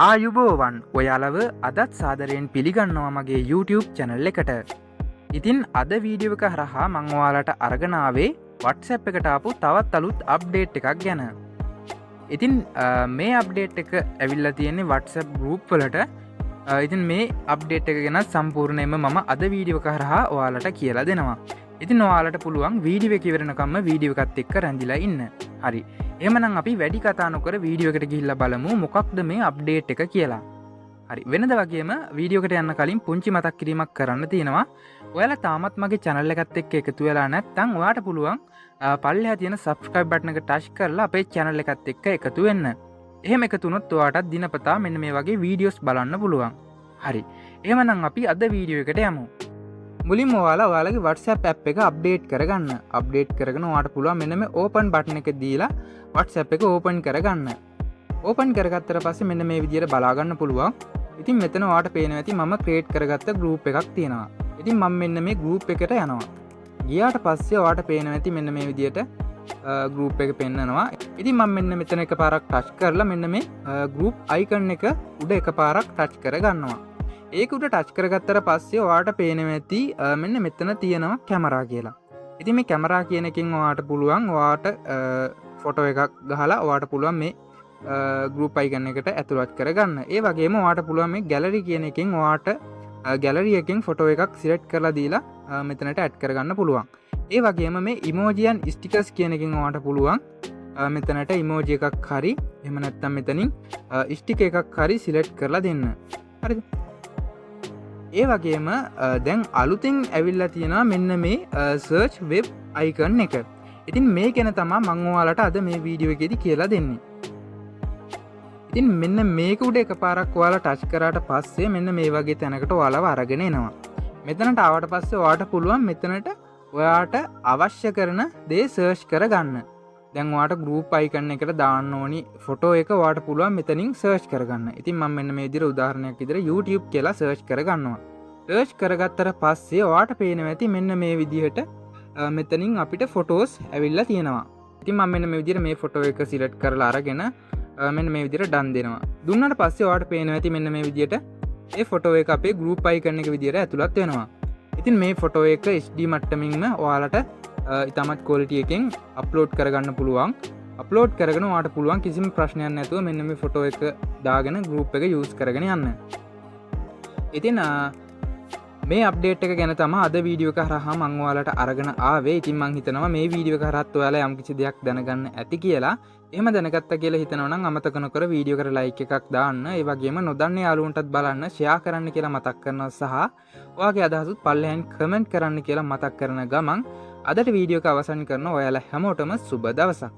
ආයුබෝවන් ඔයාලව අදත් සාදරයෙන් පිළිගන්නවා මගේ YouTube චැනල් එකට. ඉතින් අද වීඩියෝ එක හරහා මං ඔයාලට අරගෙනාවේ WhatsApp එකට ආපු තවත් අලුත් අප්ඩේට් එකක් ගැන. ඉතින් මේ අප්ඩේට් එක ඇවිල්ලා තියෙන්නේ WhatsApp group වලට. ඉතින් මේ අප්ඩේට් එක ගැන සම්පූර්ණයෙන්ම මම අද වීඩියෝ එක හරහා ඔයාලට කියලා දෙනවා. ඉතින් ඔයාලට පුළුවන් වීඩියෝ එක ඉවරනකම්ම වීඩියෝ එකත් එක්ක රැඳිලා ඉන්න. හරි. එහෙමනම් අපි වැඩි කතා නොකර වීඩියෝ එකට ගිහිල්ලා බලමු මොකක්ද මේ අප්ඩේට් එක කියලා. හරි. වෙනද වගේම වීඩියෝ එකට යන්න කලින් පුංචි මතක් කිරීමක් කරන්න තියෙනවා. ඔයාලා තාමත් මගේ channel එකත් එක්ක එකතු වෙලා නැත්නම් ඔයාට පුළුවන් පල්ලෙහා තියෙන subscribe button එක touch කරලා අපේ channel එකත් එක්ක එකතු වෙන්න. එහෙම එකතු වුණොත් ඔයාටත් දිනපතා මෙන්න මේ වගේ වීඩියෝස් බලන්න පුළුවන්. හරි. එහෙමනම් අපි අද වීඩියෝ එකට යමු. මුලින්ම ඔයාලගේ WhatsApp app එක අප්ඩේට් කරගන්න. අප්ඩේට් කරගෙන ඔයාට පුළුවන් මෙන්න මේ open button එක දීලා WhatsApp එක open කරගන්න. open කරගත්තට පස්සේ මෙන්න මේ විදියට බලා ගන්න පුළුවන්. ඉතින් මෙතන ඔයාට පේනවා ඇති මම create කරගත්ත group එකක් තියෙනවා. ඉතින් මම මෙන්න මේ group එකට යනවා. ගියාට පස්සේ ඔයාට පේනවා ඇති මෙන්න මේ විදියට group එක පෙන්නනවා. ඉතින් මම මෙන්න මෙතන එකපාරක් touch කරලා මෙන්න මේ group icon එක උඩ එකපාරක් touch කරගන්නවා. ඒක උඩ ටච් කරගත්තට පස්සේ ඔයාට පේනවා ඇති මෙන්න මෙතන තියෙනවා කැමරා කියලා. ඉතින් මේ කැමරා කියන එකෙන් ඔයාට පුළුවන් ඔයාට ෆොටෝ එකක් ගහලා ඔයාට පුළුවන් මේ group icon එකට ඇතුළත් කරගන්න. ඒ වගේම ඔයාට පුළුවන් මේ gallery කියන එකෙන් ඔයාට gallery එකෙන් ෆොටෝ එකක් select කරලා දීලා මෙතනට add කරගන්න පුළුවන්. ඒ වගේම මේ emoji and stickers කියන එකෙන් ඔයාට පුළුවන් මෙතනට emoji එකක් හරි එහෙම නැත්නම් මෙතනින් sticker එකක් හරි select කරලා දෙන්න. හරිද? ඒ වගේම දැන් අලුතෙන් ඇවිල්ලා තියෙනවා මෙන්න මේ search web icon එක. ඉතින් මේ ගැන තමයි මම ඔයාලට අද මේ වීඩියෝ එකේදී කියලා දෙන්නේ. ඉතින් මෙන්න මේක උඩ එකපාරක් ඔයාලා ටච් කරාට පස්සේ මෙන්න මේ වගේ තැනකට ඔයාලව අරගෙන එනවා. මෙතනට ආවට පස්සේ ඔයාට පුළුවන් මෙතනට ඔයාට අවශ්‍ය කරන දේ search කරගන්න. දැන් ඔයාට group icon එකට දාන්න ඕනි ෆොටෝ එක ඔයාට පුළුවන් මෙතනින් search කරගන්න. ඉතින් මම මෙන්න මේ විදිහට උදාහරණයක් විදිහට YouTube කියලා search කරගන්නවා. search කරගත්තට පස්සේ ඔයාට පේනවා ඇති මෙන්න මේ විදිහට මෙතනින් අපිට photos ඇවිල්ලා තියෙනවා. ඉතින් මම මෙන්න මේ විදිහට මේ ෆොටෝ එක select කරලා අරගෙන මෙන්න මේ විදිහට done දෙනවා. දුන්නාට පස්සේ ඔයාට පේනවා ඇති මෙන්න මේ විදිහට මේ ෆොටෝ එක අපේ group icon එක විදිහට ඇතුළත් වෙනවා. ඉතින් මේ ෆොටෝ එක HD මට්ටමින්ම ඔයාලට ඉතාමත් quality එකෙන් අප්ලෝඩ් කරගන්න පුළුවන්. අප්ලෝඩ් කරගෙන ඔයාට පුළුවන් කිසිම ප්‍රශ්නයක් නැතුව මෙන්න මේ ෆොටෝ එක දාගෙන group එක use කරගෙන යන්න. ඉතින් මේ අප්ඩේට් එක ගැන තමයි අද වීඩියෝ එක හරහා මම ඔයාලට අරගෙන ආවේ. ඉතින් මම හිතනවා මේ වීඩියෝ එක හරහත් ඔයාලා යම්කිසි දෙයක් දැනගන්න ඇති කියලා. එහෙම දැනගත්තා කියලා හිතනවා නම් අමතක නොකර වීඩියෝ එකට ලයික් එකක් දාන්න. ඒ වගේම නොදන්න යාළුවන්ටත් බලන්න ෂෙයා කරන්න කියලා මතක් කරනවා සහ ඔයාගේ අදහසුත් පල්ලෙහෙන් කමෙන්ට් කරන්න කියලා මතක් කරන ගමන් අදට වීඩියෝ එක අවසන් කරන ඔයාලා හැමෝටම සුබ දවසක්.